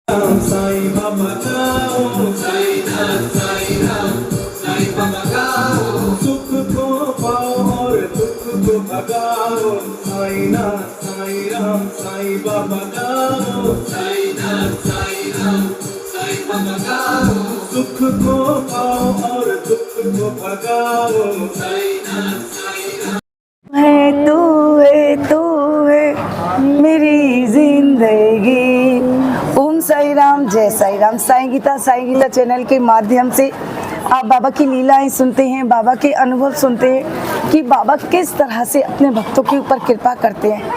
साईं बाबा गाओ, साईनाथ साईं राम, साईं बाबा गाओ, सुख को पाओ और दुख को भगाओ, साईनाथ साईं राम, साईं बाबा गाओ, साईनाथ साईं राम, साईं बाबा गाओ, सुख को पाओ और दुख को भगाओ, साईनाथ साईं राम। तू है मेरी जिंदगी। ओम साई राम, जय साई राम। साईं गीता चैनल के माध्यम से आप बाबा की लीलाएं सुनते हैं, बाबा के अनुभव सुनते हैं कि बाबा किस तरह से अपने भक्तों के ऊपर कृपा करते हैं,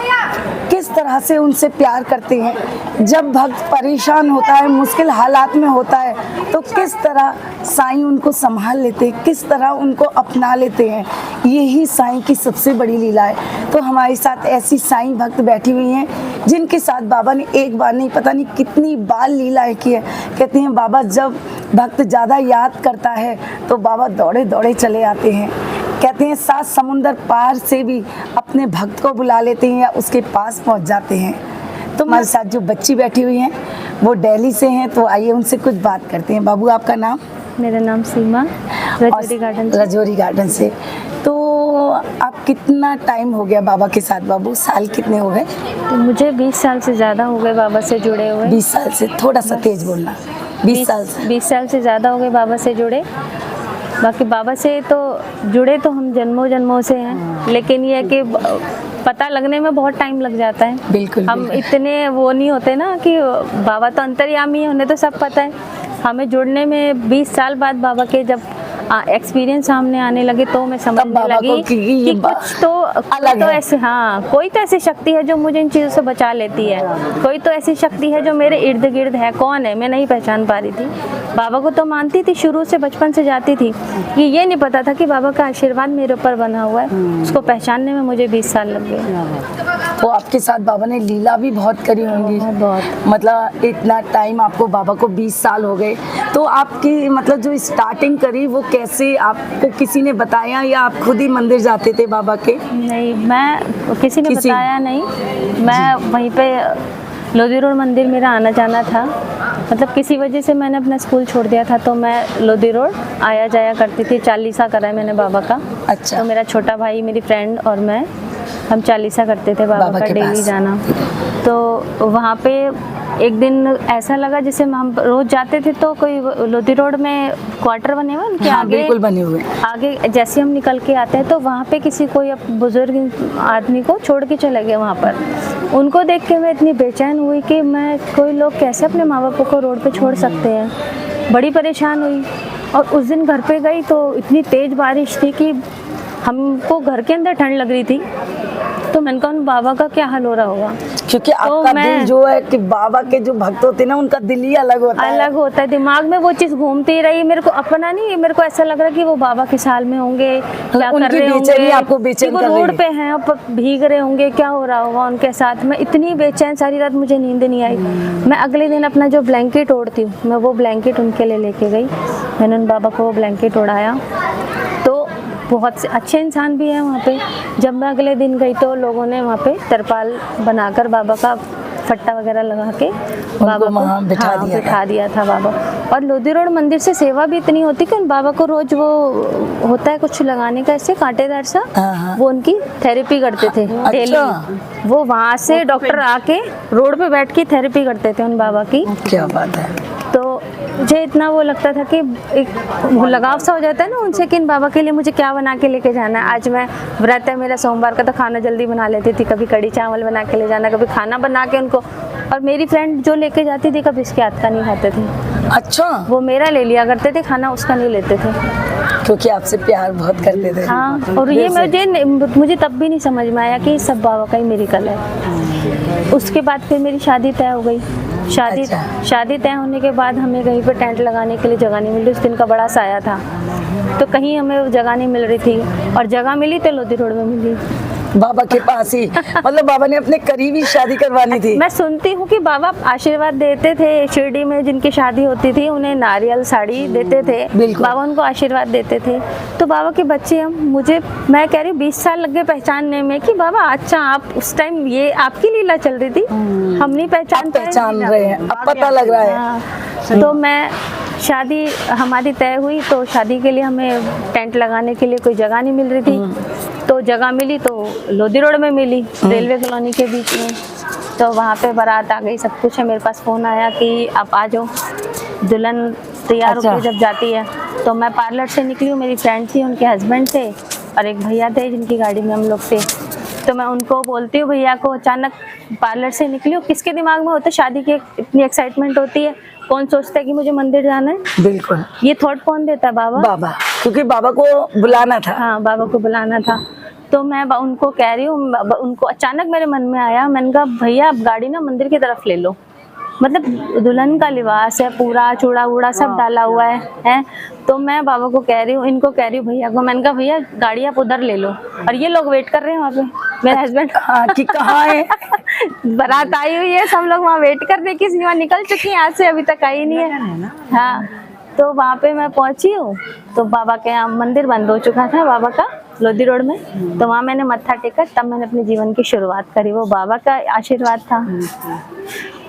किस तरह से उनसे प्यार करते हैं। जब भक्त परेशान होता है, मुश्किल हालात में होता है, तो किस तरह साईं उनको संभाल लेते हैं, किस तरह उनको अपना लेते हैं। यही साईं की सबसे बड़ी लीला है। तो हमारे साथ ऐसी साईं भक्त बैठी हुई हैं जिनके साथ बाबा ने एक बार नहीं, पता नहीं कितनी बार लीलाएं की है। कहते हैं बाबा जब भक्त ज़्यादा याद करता है तो बाबा दौड़े दौड़े चले आते हैं। कहते हैं 7 समुंदर पार से भी अपने भक्त को बुला लेते हैं या उसके पास पहुंच जाते हैं। तो हमारे साथ जो बच्ची बैठी हुई हैं वो दिल्ली से हैं, तो आइए उनसे कुछ बात करते हैं। बाबू आपका नाम? मेरा नाम सीमा, रजौरी गार्डन से। तो आप कितना टाइम हो गया बाबा के साथ बाबू? साल कितने हो गए? तो मुझे 20 साल से ज़्यादा हो गए बाबा से जुड़े हुए। 20 साल से, थोड़ा सा तेज बोलना। 20 साल से। 20 साल से ज़्यादा हो गए बाबा से जुड़े। बाकी बाबा से तो जुड़े तो हम जन्मों जन्मों से हैं, लेकिन ये है कि पता लगने में बहुत टाइम लग जाता है। बिल्कुल, हम इतने वो नहीं होते ना कि बाबा तो अंतर्यामी है, उन्हें तो सब पता है। हमें जुड़ने में 20 साल बाद बाबा के जब एक्सपीरियंस सामने आने लगे तो मैं समझने लगी कि कुछ तो अलग तो ऐसे, हाँ, कोई तो ऐसी शक्ति है जो मुझे इन चीज़ों से बचा लेती है। कोई तो ऐसी शक्ति है जो मेरे इर्द गिर्द है। कौन है मैं नहीं पहचान पा रही थी। बाबा को तो मानती थी, शुरू से बचपन से जाती थी। ये नहीं पता था कि बाबा का आशीर्वाद मेरे ऊपर बना हुआ है। उसको पहचानने में मुझे 20 साल लग गए। तो आपके साथ बाबा ने लीला भी बहुत करी होंगी। बहुत। मतलब इतना टाइम आपको, बाबा को 20 साल हो गए, तो आपकी मतलब जो स्टार्टिंग करी वो कैसे, आपको किसी ने बताया या आप खुद ही मंदिर जाते थे बाबा के? नहीं, मैं किसी ने बताया नहीं। मैं वहीं पे लोधी रोड मंदिर मेरा आना जाना था। मतलब किसी वजह से मैंने अपना स्कूल छोड़ दिया था, तो मैं लोधी रोड आया जाया करती थी। चालीसा करा है मैंने बाबा का। अच्छा। तो मेरा छोटा भाई, मेरी फ्रेंड और मैं, हम चालीसा करते थे बाबा का डेली जाना। तो वहाँ पे एक दिन ऐसा लगा जैसे हम रोज जाते थे, तो कोई लोधी रोड में क्वार्टर बने हुए उनके आगे, बिल्कुल बने हुए। आगे जैसे हम निकल के आते हैं तो वहाँ पे किसी कोई बुजुर्ग आदमी को छोड़ के चले गए वहाँ पर। उनको देख के मैं इतनी बेचैन हुई कि मैं, कोई लोग कैसे अपने माँ बापों को रोड पे छोड़ सकते हैं। बड़ी परेशान हुई। और उस दिन घर पे गई तो इतनी तेज़ बारिश थी कि हमको घर के अंदर ठंड लग रही थी। तो मैंने कहा बाबा का क्या हाल हो रहा होगा, क्योंकि आपका दिल जो है कि बाबा के जो भक्त होते हैं ना, उनका दिल ही अलग होता है। अलग होता है। दिमाग में वो चीज़ घूमती रही। मेरे को अपना नहीं, मेरे को ऐसा लग रहा कि वो बाबा के साल में होंगे, क्या कर रहे होंगे, आपको बेचैन कर रही है। रोड पे हैं, भीग रहे होंगे, क्या हो रहा होगा उनके साथ। मैं इतनी बेचैन, सारी रात मुझे नींद नहीं आई। मैं अगले दिन अपना जो ब्लैंकेट ओढ़ती हूँ, मैं वो ब्लैंकेट उनके लिए लेके गई। मैंने उन बाबा को वो ब्लैंकेट ओढ़ाया। तो बहुत से अच्छे इंसान भी हैं वहाँ पे। जब मैं अगले दिन गई तो लोगों ने वहाँ पे तरपाल बनाकर बाबा का फट्टा वगैरह लगा के बाबा को बिठा दिया था बाबा। और लोधी रोड मंदिर से सेवा भी इतनी होती कि उन बाबा को रोज वो होता है कुछ लगाने का, ऐसे कांटेदार सा, वो उनकी थेरेपी करते थे डेली। वो वहाँ से डॉक्टर आके रोड पे बैठ के थेरेपी करते थे उन बाबा की। क्या बात है। तो मुझे इतना वो लगता था कि एक लगाव सा हो जाता है ना उनसे कि इन बाबा के लिए मुझे क्या बना के लेके जाना है। आज मैं व्रत है मेरा सोमवार का, तो खाना जल्दी बना लेती थी। कभी कड़ी चावल बना के ले जाना, कभी खाना बना के उनको। और मेरी फ्रेंड जो लेके जाती थी, कभी इसके हाथ का नहीं खाते थे। अच्छा। वो मेरा ले लिया करते थे खाना, उसका नहीं लेते थे, क्योंकि आपसे प्यार बहुत करते थे। हाँ। और ये मुझे तब भी नहीं समझ में आया कि सब बाबा का ही मिरेकल है। उसके बाद फिर मेरी शादी तय हो गई। शादी तय होने के बाद हमें कहीं पे टेंट लगाने के लिए जगह नहीं मिली। उस दिन का बड़ा साया था, तो कहीं हमें जगह नहीं मिल रही थी। और जगह मिली तो लोधी रोड में मिली। बाबा के पास ही, मतलब बाबा ने अपने करीबी शादी करवानी थी। मैं सुनती हूँ कि बाबा आशीर्वाद देते थे, शिरडी में जिनकी शादी होती थी उन्हें नारियल साड़ी देते थे, बिल्कुल। बाबा उनको आशीर्वाद देते थे। तो बाबा के बच्चे हम, मुझे, मैं कह रही हूँ 20 साल लग गए पहचानने में कि बाबा अच्छा आप उस टाइम ये आपकी लीला चल रही थी, हम नहीं पहचान अब पहचान रहे हैं, अब पता लग रहा है। हाँ। तो मैं शादी हमारी तय हुई, तो शादी के लिए हमें टेंट लगाने के लिए कोई जगह नहीं मिल रही थी, तो जगह मिली तो लोधी रोड में मिली, रेलवे कॉलोनी के बीच में। तो वहाँ पे बारात आ गई, सब कुछ है। मेरे पास फ़ोन आया कि आप आ जाओ, दुल्हन तैयार अच्छा। होकर जब जाती है। तो मैं पार्लर से निकली हूँ, मेरी फ्रेंड थी, उनके हस्बैंड थे और एक भैया थे जिनकी गाड़ी में हम लोग थे। तो मैं उनको बोलती हूँ भैया को, अचानक पार्लर से निकली हूँ, किसके दिमाग में होता है शादी की इतनी एक्साइटमेंट होती है, कौन सोचता है कि मुझे मंदिर जाना है, बिल्कुल ये थॉट कौन देता है? बाबा। बाबा, क्योंकि बाबा को बुलाना था। हाँ, बाबा को बुलाना था। तो मैं उनको कह रही हूँ, उनको अचानक मेरे मन में आया, मैंने कहा भैया आप गाड़ी ना मंदिर की तरफ ले लो, मतलब दुल्हन का लिबास है पूरा, चूड़ा वूड़ा सब डाला हुआ है। तो मैं बाबा को कह रही हूँ, इनको कह रही हूँ भैया को, मैंने कहा भैया गाड़ी आप उधर ले लो, और ये लोग वेट कर रहे हैं वहाँ पे, मेरे हस्बैंड। हाँ कि कहाँ है? बारात आई हुई है, सब लोग वहाँ वेट कर रहे हैं कि सीमा निकल चुकी है यहाँ से, अभी तक आई नहीं है। हाँ, तो वहाँ पे मैं पहुँची हूँ, तो बाबा के यहाँ मंदिर बंद हो चुका था बाबा का, लोधी रोड में। तो वहाँ मैंने मत्था टेका, तब मैंने अपने जीवन की शुरुआत करी, वो बाबा का आशीर्वाद था।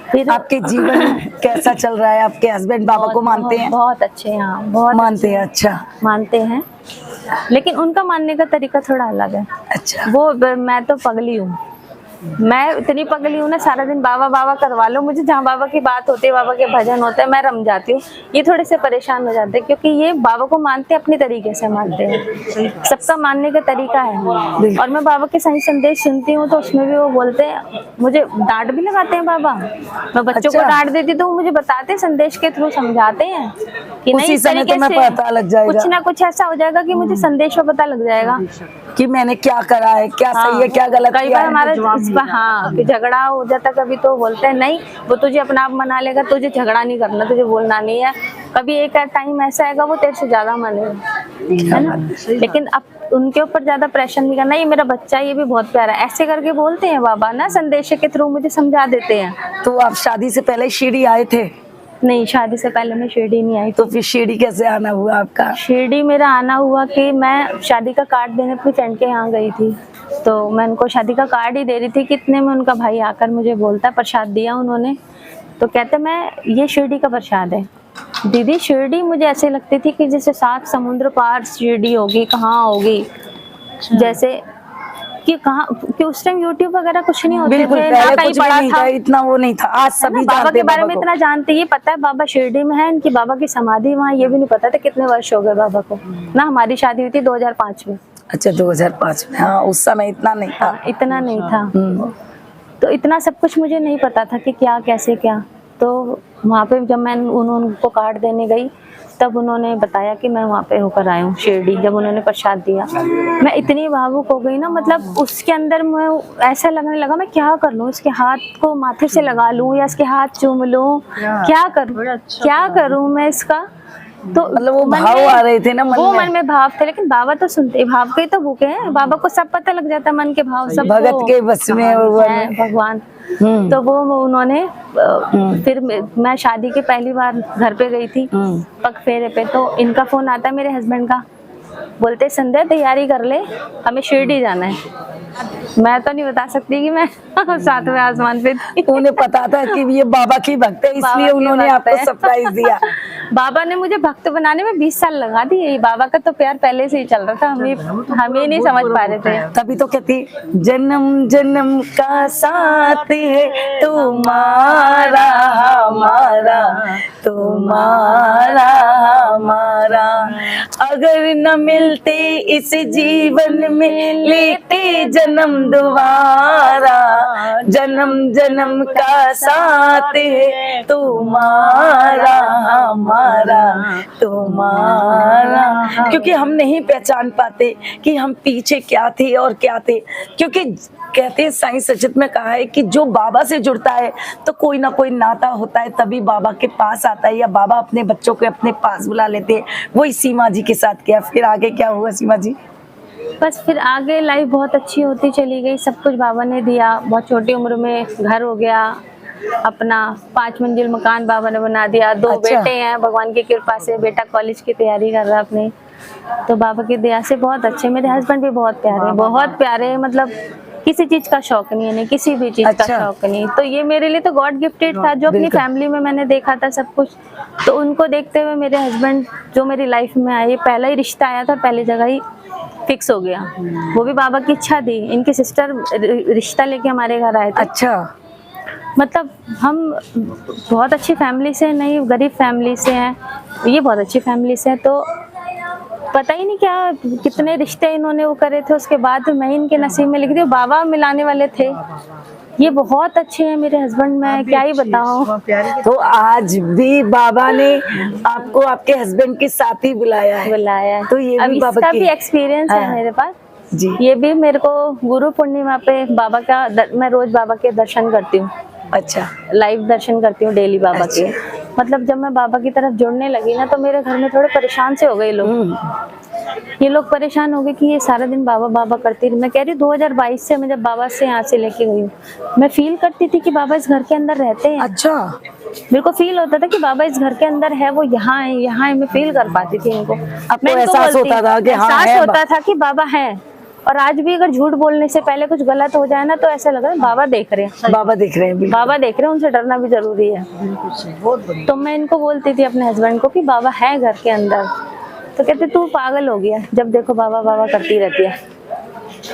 फिर आपके जीवन कैसा चल रहा है? आपके हस्बैंड बाबा को मानते हैं? बहुत अच्छे हैं, हाँ, बहुत मानते हैं। अच्छा मानते हैं, लेकिन उनका मानने का तरीका थोड़ा अलग है। अच्छा। वो मैं तो पगली हूँ, मैं इतनी पगली हूँ ना, सारा दिन बाबा बाबा करवा लो मुझे, जहाँ बाबा की बात होती है, बाबा के भजन होते हैं, मैं रम जाती हूँ। ये थोड़े से परेशान हो जाते हैं, क्योंकि ये बाबा को मानते अपनी तरीके से मानते हैं, सबका मानने का तरीका है। और मैं बाबा के सही संदेश सुनती हूँ, तो उसमें भी वो बोलते हैं, मुझे डांट भी लगाते हैं बाबा, मैं बच्चों को अच्छा। डांट देती तो वो मुझे बताते हैं, संदेश के थ्रू समझाते हैं कि नहीं, उसी इस समय तरीके तुम्हें से पता लग जाएगा। कुछ ना कुछ ऐसा हो जाएगा कि मुझे संदेश में पता लग जाएगा कि मैंने क्या करा है, क्या सही है, क्या गलत कई किया बार है। हमारा इस पर हाँ कि झगड़ा हो जाता कभी, तो बोलते हैं नहीं वो तुझे अपना आप मना लेगा, तुझे झगड़ा नहीं करना, तुझे बोलना नहीं है। कभी एक टाइम ऐसा आएगा वो तेरे से ज्यादा मानेगा, है ना। लेकिन अब उनके ऊपर ज्यादा प्रेशर नहीं करना, ये मेरा बच्चा है, ये भी बहुत प्यारा है, ऐसे करके बोलते हैं बाबा ना, संदेश के थ्रू मुझे समझा देते हैं। तो आप शादी से पहले शिरडी आए थे? नहीं, शादी से पहले मैं शिरडी नहीं आई। तो फिर शिरडी कैसे आना हुआ आपका? शिरडी मेरा आना हुआ कि मैं शादी का कार्ड देने अपनी फ्रेंड के यहाँ गई थी, तो मैं उनको शादी का कार्ड ही दे रही थी, कितने में उनका भाई आकर मुझे बोलता है, प्रसाद दिया उन्होंने, तो कहते मैं ये शिरडी का प्रसाद है। दीदी शिरडी मुझे ऐसे लगती थी कि जैसे 7 समुद्र पार शिरडी होगी, कहाँ होगी, जैसे कि कहाँ, कि उस टाइम यूट्यूब वगैरह कुछ नहीं होते बिल्कुल, थे, पहले ना कहीं कुछ भी बड़ा नहीं था, इतना वो नहीं था। आज है ना, सभी बाबा जानते के बारे बाबा में को। इतना जानते, ये पता है बाबा शिरडी में है, इनकी बाबा की समाधि वहाँ, ये भी नहीं पता था कितने वर्ष हो गए बाबा को ना। हमारी शादी हुई थी 2005 में। अच्छा 2005 में, हाँ उस समय इतना नहीं था। हाँ, इतना नहीं था, तो इतना सब कुछ मुझे नहीं पता था कि क्या कैसे क्या। तो वहाँ पे जब मैं उनको कार्ड देने गई, तब उन्होंने बताया कि मैं वहाँ पे होकर आया हूँ शिरडी। जब उन्होंने प्रसाद दिया, मैं इतनी भावुक हो गई ना, मतलब उसके अंदर मैं ऐसा लगने लगा मैं क्या कर लूँ, इसके हाथ को माथे से लगा लूँ या इसके हाथ चूम लूँ, क्या करूँ, क्या करूँ मैं इसका। तो मतलब वो भाव आ रहे थे ना मन वो में। मन में भाव थे, लेकिन बाबा तो सुनते, भाव के तो भूखे हैं, बाबा को सब पता लग जाता, मन के भाव सब भगत के बस में है भगवान। तो वो उन्होंने फिर मैं शादी के पहली बार घर पे गई थी पग फेरे पे, तो इनका फोन आता है मेरे हस्बैंड का, बोलते संध्या तैयारी कर ले, हमें शिरडी जाना है। मैं तो नहीं बता सकती कि मैं 7वें आसमान पे थी। उन्हें पता था कि ये बाबा की भक्त है, बाबा इसलिए की उन्होंने भक्त आपको है। सरप्राइज दिया। बाबा ने मुझे भक्त बनाने में 20 साल लगा दिए। बाबा का तो प्यार पहले से ही चल रहा था, हम ही नहीं समझ पा रहे थे। तभी तो कहती जन्म जन्म का साथ है तुम्हारा हमारा, तुम्हारा हमारा, अगर न मिलते इस जीवन में लेते जन्म दोबारा, जन्म जन्म का साथ है तुम्हारा हमारा, तुम्हारा। क्योंकि हम नहीं पहचान पाते कि हम पीछे क्या थे और क्या थे, क्योंकि कहते हैं साईं सचत में कहा है कि जो बाबा से जुड़ता है तो कोई ना कोई नाता होता है, तभी बाबा के पास आता है, या बाबा अपने बच्चों को अपने पास बुला लेते हैं। वही सीमा जी के साथ किया। फिर आगे क्या हुआ सीमा जी? बस फिर आगे लाइफ बहुत अच्छी होती चली गई, सब कुछ बाबा ने दिया। बहुत छोटी उम्र में घर हो गया अपना, 5 मंजिल मकान बाबा ने बना दिया। 2 अच्छा। बेटे हैं भगवान की कृपा से, बेटा कॉलेज की तैयारी कर रहा है अपने, तो बाबा की दया से बहुत अच्छे। मेरे हस्बैंड भी बहुत प्यारे हैं, बहुत प्यारे हैं, मतलब किसी चीज का शौक नहीं है, नहीं किसी भी चीज अच्छा। का शौक नहीं। तो ये मेरे लिए तो गॉड गिफ्टेड था, जो अपनी बिल्कुल। फैमिली में मैंने देखा था सब कुछ। तो उनको देखते हुए मेरे हस्बैंड जो मेरी लाइफ में आए, पहला ही रिश्ता आया था, पहली जगह ही फिक्स हो गया। वो भी बाबा की इच्छा थी, इनकी सिस्टर रिश्ता लेके हमारे घर आए थे। अच्छा। मतलब हम बहुत अच्छी फैमिली से नहीं, गरीब फैमिली से हैं, ये बहुत अच्छी फैमिली से है। तो पता ही नहीं क्या कितने रिश्ते इन्होंने वो करे थे, उसके बाद मैं इनके नसीब में लिखी थी। बाबा मिलाने वाले थे, ये बहुत अच्छे हैं मेरे हस्बैंड, मैं क्या ही बताऊं। तो आज भी बाबा ने आपको आपके हस्बैंड के साथ ही बुलाया है। बुलाया है। तो ये अब भी बाबा इसका की भी एक्सपीरियंस है हाँ। मेरे पास जी। ये भी मेरे को गुरु पूर्णिमा पे बाबा का मैं रोज बाबा के दर्शन करती हूँ, अच्छा। लाइव दर्शन करती हूँ डेली बाबा के। मतलब जब मैं बाबा की तरफ जुड़ने लगी ना, तो मेरे घर में थोड़े परेशान से हो गए लोग। ये लोग परेशान हो गए कि ये सारा दिन बाबा बाबा करती रही। मैं कह रही 2022 से मैं जब बाबा से यहाँ से लेके गई हूँ, मैं फील करती थी कि बाबा इस घर के अंदर रहते हैं। अच्छा। मेरे को फील होता था कि बाबा इस घर के अंदर है, वो यहाँ है, यहाँ है। मैं फील कर पाती थी इनको। आपको मैं इनको एहसास बोलती, होता था कि हाँ एहसास है होता था कि बाबा है। और आज भी अगर झूठ बोलने से पहले कुछ गलत हो जाए ना, तो ऐसा लग रहा है बाबा देख रहे हैं, बाबा देख रहे हैं। बिल्कुल। बाबा देख रहे हैं, उनसे डरना भी जरूरी है। तो मैं इनको बोलती थी अपने हस्बैंड को कि बाबा है घर के अंदर। तो कहते तू पागल हो गया, जब देखो बाबा बाबा करती रहती है।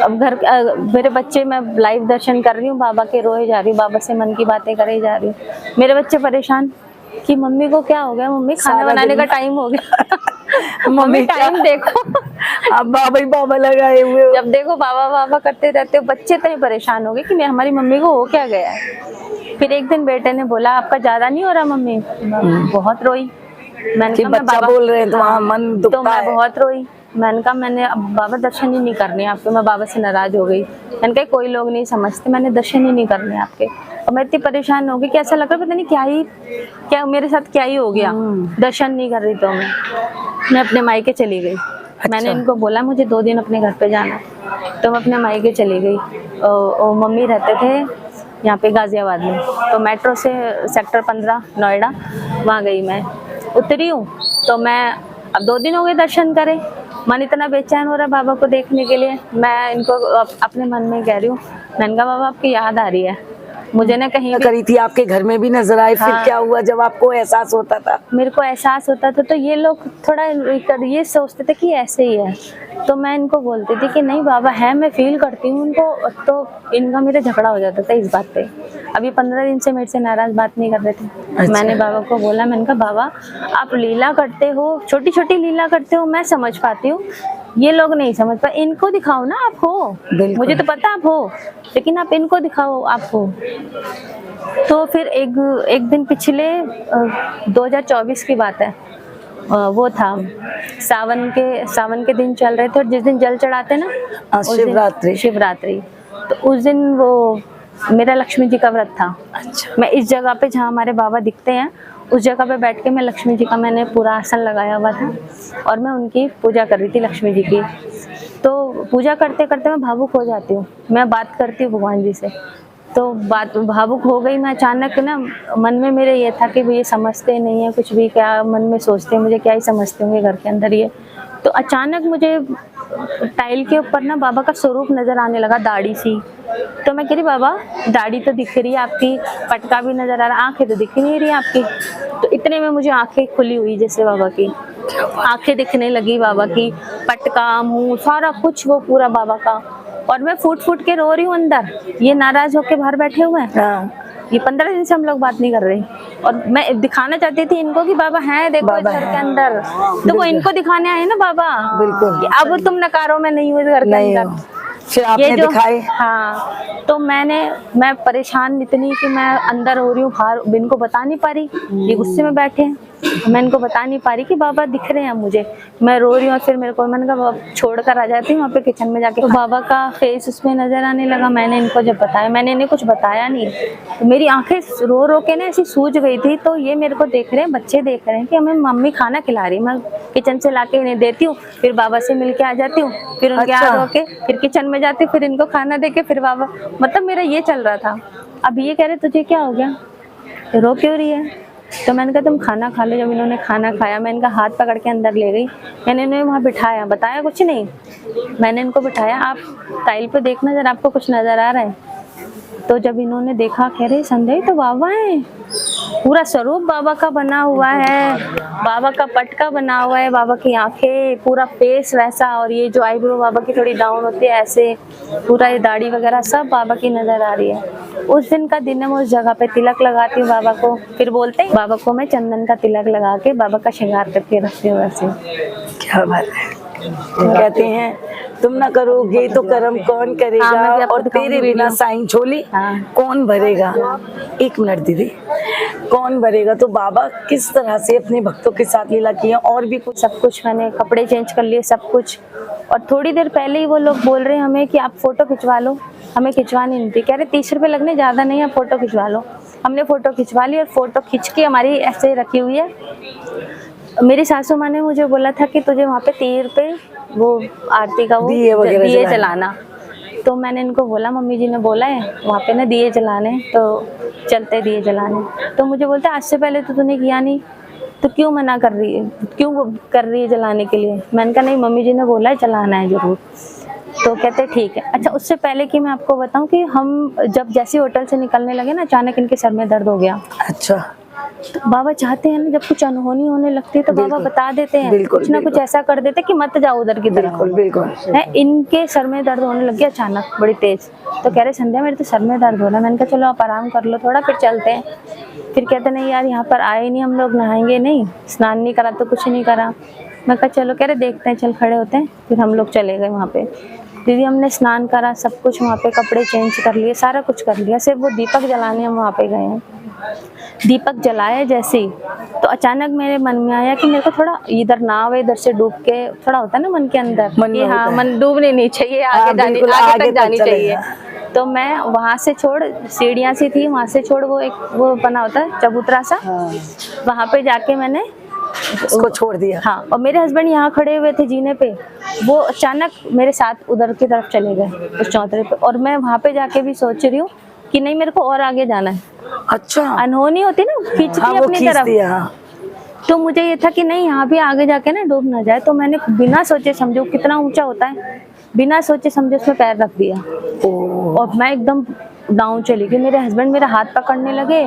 अब मेरे बच्चे, मैं लाइव दर्शन कर रही हूँ बाबा के, रोए जा रही हूँ, बाबा से मन की बातें करे जा रही हूँ। मेरे बच्चे परेशान कि मम्मी को क्या हो गया, मम्मी खाना बनाने का टाइम हो गया। मम्मी टाइम देखो। अब बाबा ही बाबा लगाए हुए हो। जब देखो बाबा बाबा करते रहते हो। बच्चे तो परेशान हो गए कि हमारी मम्मी को हो क्या गया है। फिर एक दिन बेटे ने बोला आपका ज्यादा नहीं हो रहा मम्मी? बहुत रोई। मैंने कि कहा मैं बच्चा बाबा बोल रहे हैं तो वहाँ मन दुखता तो मैं है। बहुत रोई। मैंने कहा मैंने अब बाबा दर्शन ही नहीं करने आपके। मैं बाबा से नाराज हो गई। मैंने कहा कोई लोग नहीं समझते, मैंने दर्शन ही नहीं करने आपके। और मैं इतनी परेशान हो गई कि ऐसा लग रहा पता नहीं क्या मेरे साथ क्या ही हो गया। दर्शन नहीं कर रही तो मैं अपने मायके चली गई। मैंने इनको बोला मुझे 2 दिन अपने घर पे जाना, तो मैं अपने मायके चली गई। और मम्मी रहते थे यहाँ पे गाजियाबाद में, तो मेट्रो से सेक्टर 15 नोएडा, वहाँ गई। मैं उतरी हूँ तो मैं अब 2 दिन हो गए दर्शन करे। मन इतना बेचैन हो रहा है बाबा को देखने के लिए। मैं इनको अपने मन में कह रही हूँ, मैंने कहा बाबा आपकी याद आ रही है मुझे ना, कहीं भी करी थी आपके घर में भी नजर आए। फिर हाँ। क्या हुआ जब आपको एहसास होता था? मेरे को एहसास होता था तो ये लोग थोड़ा ये सोचते थे कि ऐसे ही है। तो मैं इनको बोलती थी कि नहीं बाबा है, मैं फील करती हूँ उनको। तो इनका मेरा झगड़ा हो जाता था इस बात पे। अभी 15 दिन से मेरे से नाराज बात नहीं कर रहे थे। अच्छा। मैंने बाबा को बोला, मैंने कहा बाबा आप लीला करते हो, छोटी छोटी लीला करते हो, मैं समझ पाती हूँ, ये लोग नहीं समझ पाए। इनको दिखाओ ना आप हो, मुझे तो पता आप हो, लेकिन आप इनको दिखाओ आप हो। तो फिर एक दिन पिछले 2024 की बात है, वो था सावन के दिन चल रहे थे। और जिस दिन जल चढ़ाते ना उस दिन शिवरात्रि, तो उस दिन वो मेरा लक्ष्मी जी का व्रत था। अच्छा। मैं इस जगह पे जहाँ हमारे बाबा दिखते हैं उस जगह पे बैठ के मैं लक्ष्मी जी का मैंने पूरा आसन लगाया हुआ था और मैं उनकी पूजा कर रही थी लक्ष्मी जी की। तो पूजा करते करते मैं भावुक हो जाती हूँ, मैं बात करती हूँ भगवान जी से। तो बात भावुक हो गई मैं अचानक ना। मन में मेरे ये था कि ये समझते नहीं है कुछ भी, क्या मन में सोचते हैं मुझे क्या ही समझते होंगे घर के अंदर ये। तो अचानक मुझे टाइल के ऊपर ना बाबा का स्वरूप नजर आने लगा, दाढ़ी सी। तो मैं कह रही बाबा दाढ़ी तो दिख रही है आपकी, पटका भी नजर आ रहा, आंखें तो दिख नहीं रही आपकी। तो इतने में मुझे आंखें खुली हुई जैसे बाबा की आंखें दिखने लगी, बाबा की पटका, मुंह, सारा कुछ वो पूरा बाबा का। और मैं फूट फूट के रो रही हूँ अंदर, ये नाराज होके बाहर बैठे हुए हैं। ये 15 दिन से हम लोग बात नहीं कर रहे। और मैं दिखाना चाहती थी इनको कि बाबा हैं, देखो इस घर के अंदर। तो वो इनको दिखाने आए ना बाबा, बिल्कुल। अब तुम नकारों में नहीं हो इस घर के अंदर। फिर आपने दिखाए? हाँ। तो मैं परेशान इतनी कि मैं अंदर हो रही हूँ, बाहर इनको बता नहीं पा रही। ये गुस्से में बैठे हैं। मैं इनको बता नहीं पा रही कि बाबा दिख रहे हैं मुझे, मैं रो रही हूँ। और फिर मेरे को मैंने कहा छोड़ कर आ जाती हूँ वहाँ पे किचन में जाके। तो बाबा का फेस उसमें नजर आने लगा। मैंने इनको जब बताया, मैंने इन्हें कुछ बताया नहीं, तो मेरी आंखें रो रो के ना ऐसी सूज गई थी। तो ये मेरे को देख रहे हैं, बच्चे देख रहे हैं कि हमें मम्मी खाना खिला रही। मैं किचन से ला के इन्हें देती हूँ, फिर बाबा से मिल के आ जाती हूँ, फिर उनके हाथ धो के फिर किचन में जाती हूँ, फिर इनको खाना दे के फिर बाबा, मतलब मेरा ये चल रहा था। अब ये कह रहे तुझे क्या हो गया, रो क्यों रही है? तो मैंने कहा तुम खाना खा लो। जब इन्होंने खाना खाया, मैं इनका हाथ पकड़ के अंदर ले गई, मैंने इन्हें वहाँ बिठाया, बताया कुछ नहीं, मैंने इनको बिठाया, आप टाइल पे देखना जरा आपको कुछ नज़र आ रहा है। तो जब इन्होंने देखा, कह रहे संध्या तो बाबा है, पूरा स्वरूप बाबा का बना हुआ है, बाबा का पटका बना हुआ है, बाबा की आंखें, पूरा फेस वैसा, और ये जो आईब्रो बाबा की थोड़ी डाउन होती है ऐसे, पूरा ये दाढ़ी वगैरह सब बाबा की नजर आ रही है। उस दिन का दिन है, मैं उस जगह पे तिलक लगाती हूँ बाबा को, फिर बोलते हैं बाबा को मैं चंदन का तिलक लगा के बाबा का श्रृंगार करके रखती हूँ। वैसे क्या बात है। कहते हैं तुम ना करोगे तो कर्म कौन करेगा, हाँ, मैं भी आपको और दिखाऊंगी तेरे बिना वीडियो। साईं झोली हाँ। कौन भरेगा। एक मिनट दीदी, कौन भरेगा। तो बाबा किस तरह से अपने भक्तों के साथ लीला की है, और भी कुछ? सब कुछ, मैंने कपड़े चेंज कर लिए सब कुछ। और थोड़ी देर पहले ही वो लोग बोल रहे हैं हमें कि आप फोटो खिंचवा लो, हमें खिंचवानी नहीं थी, कह रहे 30 रुपये लगने, ज़्यादा नहीं, आप फोटो खिंचवा लो। हमने फोटो खिंचवा ली, और फोटो खींच के हमारी ऐसे रखी हुई है। मेरी सासू माँ ने मुझे बोला था कि तुझे वहाँ पे 30 रुपये वो आरती का वो दिए जलाना। तो मैंने इनको बोला, मम्मी जी ने बोला है वहाँ पे ना दिए जलाने, तो चलते दिए जलाने। तो मुझे बोलते आज से पहले तो तूने किया नहीं, तो क्यों मना कर रही है, क्यों कर रही है जलाने के लिए? मैंने कहा नहीं, मम्मी जी ने बोला है जलाना है ज़रूर। तो कहते ठीक है। अच्छा, उससे पहले कि मैं आपको बताऊं कि हम जब जैसे होटल से निकलने लगे ना, अचानक इनके सर में दर्द हो गया। अच्छा। तो बाबा चाहते हैं ना, जब कुछ अनहोनी होने लगती है तो बाबा बता देते हैं, कुछ ना कुछ ऐसा कर देते कि मत जाओ उधर की तरफ। बिल्कुल। है, इनके सर में दर्द होने लग गया अचानक बड़ी तेज। तो कह रहे संध्या मेरे तो सर में दर्द हो रहा है। मैंने कहा चलो आप आराम कर लो थोड़ा, फिर चलते हैं। फिर कहते नहीं यार यहाँ पर आए नहीं हम लोग, नहाएंगे नहीं, स्नान नहीं करा तो कुछ नहीं करा। मैं कहा चलो, कह रहे देखते हैं, चल खड़े होते हैं। फिर हम लोग चले गए वहाँ पे। दीदी हमने स्नान करा, सब कुछ वहाँ पे, कपड़े चेंज कर लिए, सारा कुछ कर लिया, सिर्फ वो दीपक जलाने हम वहाँ पे गए हैं। दीपक जलाया जैसे ही, तो अचानक मेरे मन में आया कि मेरे को थोड़ा इधर नाव है, इधर से डूब के, थोड़ा होता है ना मन के अंदर कि हाँ मन डूबने नहीं चाहिए, आगे तक जानी चाहिए। तो मैं वहाँ से छोड़, सीढ़ियाँ सी थी, वहाँ से छोड़, वो एक वो बना होता है चबूतरा सा, वहाँ पे जाके मैंने उसको छोड़ दिया। हाँ, और मेरे हस्बैंड यहाँ खड़े हुए थे जीने पे, वो अचानक मेरे साथ उधर की तरफ चले गए उस चौतरे पे। और मैं वहाँ पे जाके भी सोच रही हूँ कि नहीं मेरे को और आगे जाना है। अच्छा। अनहोनी होती ना, खींचती हाँ, अपनी तरफ। तो मुझे ये था कि नहीं यहाँ भी आगे जाके ना डूब ना जाए। तो मैंने बिना सोचे समझे, कितना ऊंचा होता है, बिना सोचे समझे उसमें पैर रख दिया और मैं एकदम डाउन चली गई। मेरे हस्बैंड मेरा हाथ पकड़ने लगे,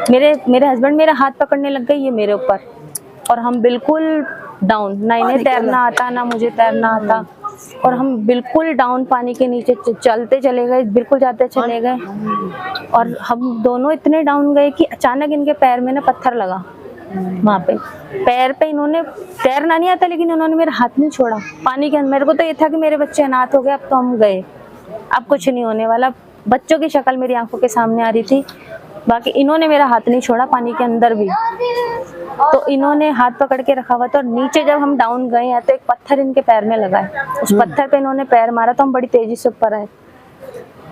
मेरे हस्बैंड मेरा हाथ पकड़ने लग गए ये मेरे ऊपर, और हम बिल्कुल डाउन, ना इन्हें तैरना आता ना मुझे तैरना आता, और हम बिल्कुल डाउन पानी के नीचे चलते चले गए, बिल्कुल जाते चले गए। और हम दोनों इतने डाउन गए कि अचानक इनके पैर में ना पत्थर लगा, वहाँ पे पैर पे। इन्होंने तैरना नहीं आता लेकिन इन्होंने मेरा हाथ नहीं छोड़ा पानी के अंदर। मेरे को तो ये था कि मेरे बच्चे अनाथ हो गए, अब तो हम गए, अब कुछ नहीं होने वाला। बच्चों की शक्ल मेरी आंखों के सामने आ रही थी, बाकी इन्होंने मेरा हाथ नहीं छोड़ा पानी के अंदर भी। तो इन्होंने हाथ पकड़ के रखा हुआ था, और नीचे जब हम डाउन गए हैं तो एक पत्थर इनके पैर में लगा है, उस पत्थर पे इन्होंने पैर मारा, तो हम बड़ी तेजी से ऊपर आए,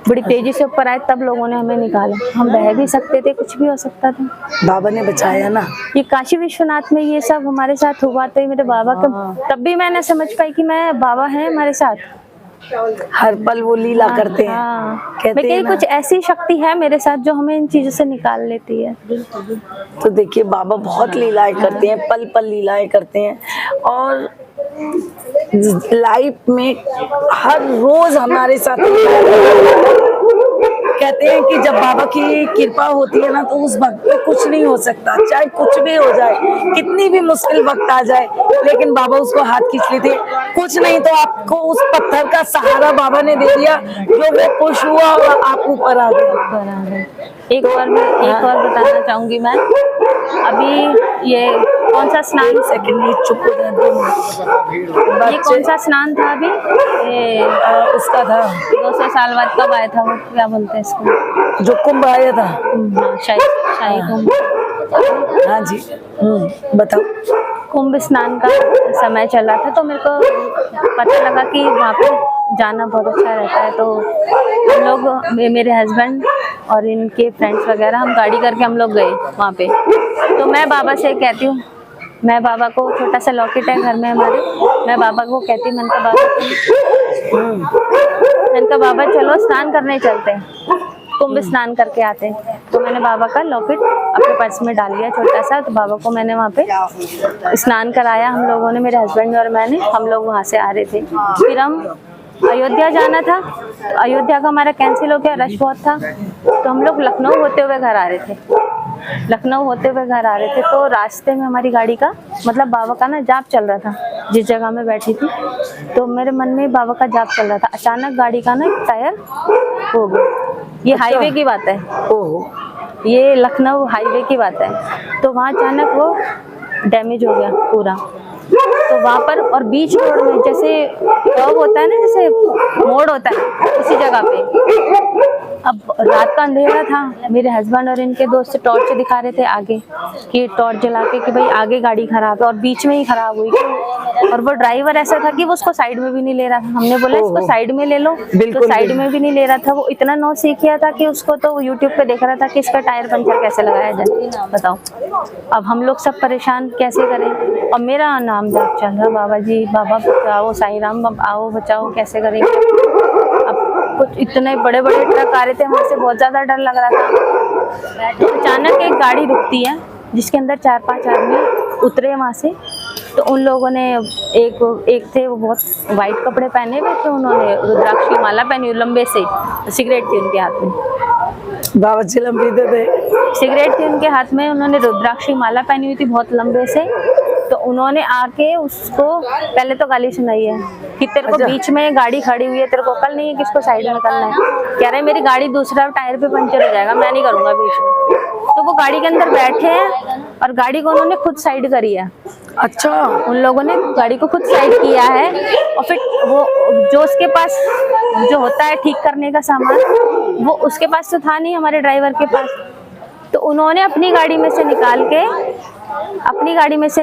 बड़ी तेजी से ऊपर आए, तब लोगों ने हमें निकाला। हम बह भी सकते थे, कुछ भी हो सकता था, बाबा ने बचाया ना। ये काशी विश्वनाथ में ये सब हमारे साथ हुआ, तो मेरे बाबा का तब भी मैं ना समझ पाई कि मैं बाबा है हमारे साथ, हर पल वो लीला करते हैं। कहते हैं कुछ ऐसी शक्ति है मेरे साथ जो हमें इन चीजों से निकाल लेती है। तो देखिए बाबा बहुत लीलाएं करते हैं, पल पल लीलाएं करते हैं, और लाइफ में हर रोज हमारे साथ कहते हैं कि जब बाबा की कृपा होती है ना, तो उस वक्त पे कुछ नहीं हो सकता, चाहे कुछ भी हो जाए, कितनी भी मुश्किल वक्त आ जाए, लेकिन बाबा उसको हाथ खींच लेते। कुछ नहीं तो आपको उस पत्थर का सहारा बाबा ने दे दिया, जो वो खुश हुआ और आप ऊपर आ गए। एक और बताना चाहूंगी मैं, अभी ये कौन सा स्नान, सेकंड चुप हो जाए, ये कौन सा स्नान था अभी, ये उसका था 200 साल बाद कब आया था, वो क्या बोलते हैं इसको, जो कुंभ आया था, शाही कुंभ। हाँ जी, बताओ। कुंभ स्नान का समय चल रहा था तो मेरे को पता लगा कि वहाँ पे जाना बहुत अच्छा रहता है। तो हम लोग मेरे हस्बैंड और इनके फ्रेंड्स वगैरह हम गाड़ी करके हम लोग गए वहाँ पे। तो मैं बाबा से कहती हूँ, मैं बाबा को छोटा सा लॉकेट है घर में हमारे, मैं बाबा को कहती हूँ, मैंने कहा बाबा चलो स्नान करने चलते हैं, कुंभ स्नान करके आते हैं। तो मैंने बाबा का लॉकेट अपने पर्स में डाल लिया छोटा सा। तो बाबा को मैंने वहाँ पे स्नान कराया, हम लोगों ने, मेरे हस्बैंड और मैंने, हम लोग वहाँ से आ रहे थे। फिर हम अयोध्या जाना था, तो अयोध्या का हमारा कैंसिल हो गया, रश बहुत था। तो हम लोग लखनऊ होते हुए घर आ रहे थे, लखनऊ होते हुए घर आ रहे थे। तो रास्ते में हमारी गाड़ी का, मतलब बाबा का ना जाप चल रहा था जिस जगह में बैठी थी। तो मेरे मन में बाबा का जाप चल रहा था, अचानक गाड़ी का ना टायर हो गया। ये हाईवे की बात है, ओहो, ये लखनऊ हाईवे की बात है। तो वहाँ अचानक वो डैमेज हो गया पूरा। तो वहाँ पर, और बीच रोड में जैसे कर्व होता है ना, जैसे मोड़ होता है, उसी जगह पे। अब रात का अंधेरा था, मेरे हस्बैंड और इनके दोस्त टॉर्च दिखा रहे थे आगे, कि टॉर्च जला के कि भाई आगे गाड़ी खराब है, और बीच में ही खराब हुई। और वो ड्राइवर ऐसा था कि वो उसको साइड में भी नहीं ले रहा था। हमने बोला इसको साइड में ले लो, तो साइड में भी नहीं ले रहा था। वो इतना नौ सीखिया था कि उसको तो यूट्यूब पे देख रहा था कि इसका टायर पंचर कैसे लगाया जाए, बताओ। अब हम लोग सब परेशान, कैसे करें। और मेरा नाम जाप चल रहा, बाबा जी, बाबा बचाओ, साईं राम आओ बचाओ, कैसे करेंगे। अब कुछ इतने बड़े बड़े ट्रक आ रहे थे, वहाँ से बहुत ज़्यादा डर लग रहा था। तो अचानक एक गाड़ी रुकती है जिसके अंदर 4-5 आदमी उतरे वहाँ से। तो उन लोगों ने, एक थे वो बहुत वाइट कपड़े पहने हुए थे, उन्होंने रुद्राक्ष की माला पहनी हुई लंबे से, सिगरेट थी उनके हाथ में, बाबा चिलम पीते थे, सिगरेट थी उनके हाथ में, उन्होंने रुद्राक्ष की माला पहनी हुई थी बहुत लंबे से। तो उन्होंने आके उसको पहले तो गाली सुनाई है कि तेरे को बीच में गाड़ी खड़ी हुई है, तेरे को अकल नहीं है कि इसको साइड में करना है। कह रहे मेरी गाड़ी दूसरा टायर पे पंचर हो जाएगा, मैं नहीं करूंगा बीच में। तो वो गाड़ी के अंदर बैठे हैं और गाड़ी को उन्होंने खुद साइड करी है। अच्छा, उन लोगों ने गाड़ी को खुद साइड किया है। और फिर वो जो उसके पास जो होता है ठीक करने का सामान, वो उसके पास तो था नहीं, हमारे ड्राइवर के पास। तो उन्होंने अपनी गाड़ी में से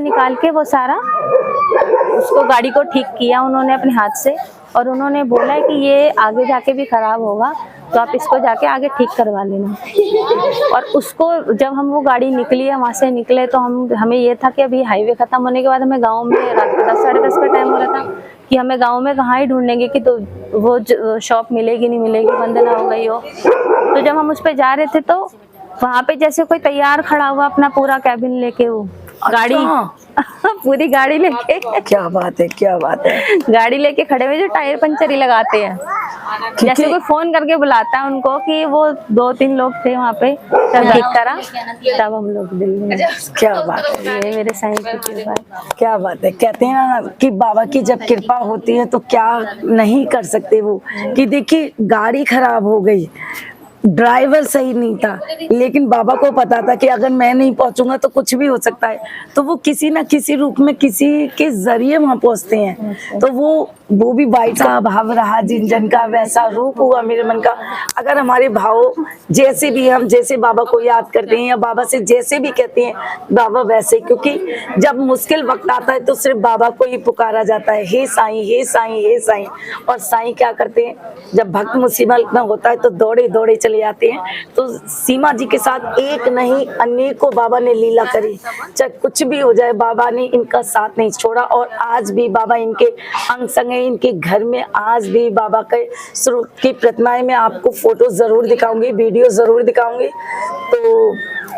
निकाल के वो सारा उसको, गाड़ी को ठीक किया उन्होंने अपने हाथ से। और उन्होंने बोला है कि ये आगे जाके भी खराब होगा, तो आप इसको जाके आगे ठीक करवा लेना। और उसको जब हम वो गाड़ी निकली है, वहाँ से निकले, तो हमें ये था कि अभी हाईवे खत्म होने के बाद हमें गांव में, रात को 10 साढ़े 10 का टाइम हो रहा था, कि हमें गांव में कहाँ ही ढूंढेंगे कि तो वो शॉप मिलेगी नहीं मिलेगी, बंद ना हो गई हो। तो जब हम उस पर जा रहे थे तो वहाँ पे जैसे कोई तैयार खड़ा हुआ अपना पूरा कैबिन लेके, वो गाड़ी पूरी गाड़ी लेके, क्या बात है, क्या बात है, गाड़ी लेके खड़े हुए, जो टायर पंचर ही लगाते हैं। जैसे कोई फोन करके बुलाता है उनको, कि वो 2-3 लोग थे वहाँ पे, तब ठीक करा, तब हम लोग दिल्ली में। क्या बात है, ये मेरे साईं की कृपा है। क्या बात है। कहते हैं ना कि बाबा की जब कृपा होती है तो क्या नहीं कर सकते वो। कि देखिए गाड़ी खराब हो गई, ड्राइवर सही नहीं था, लेकिन बाबा को पता था कि अगर मैं नहीं पहुंचूंगा तो कुछ भी हो सकता है। तो वो किसी ना किसी रूप में किसी के जरिए वहां पहुंचते हैं। तो वो भी वाइट का भाव रहा, जिन जन का वैसा रूप हुआ मेरे मन का। अगर हमारे भाव जैसे भी, हम जैसे बाबा को याद करते हैं या बाबा से जैसे भी कहते हैं, बाबा वैसे, क्योंकि जब मुश्किल वक्त आता है तो सिर्फ बाबा को ही पुकारा जाता है, हे साईं, हे साईं, हे साईं। और साईं क्या करते हैं, जब भक्त मुसीबत में होता है तो दौड़े दौड़े चले जाते हैं। तो सीमा जी के साथ एक नहीं अनेकों बाबा ने लीला करी, चाहे कुछ भी हो जाए बाबा ने इनका साथ नहीं छोड़ा। और आज भी बाबा इनके अंग संग है, इनके घर में आज भी बाबा के स्वरूप की प्रतिमाएं, मैं आपको फोटो जरूर दिखाऊंगी, वीडियो जरूर दिखाऊंगी। तो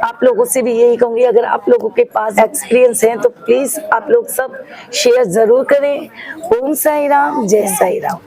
आप लोगों से भी यही कहूंगी, अगर आप लोगों के पास एक्सपीरियंस है तो प्लीज आप लोग सब शेयर जरूर करें। ओम साईं राम, जय साईं राम।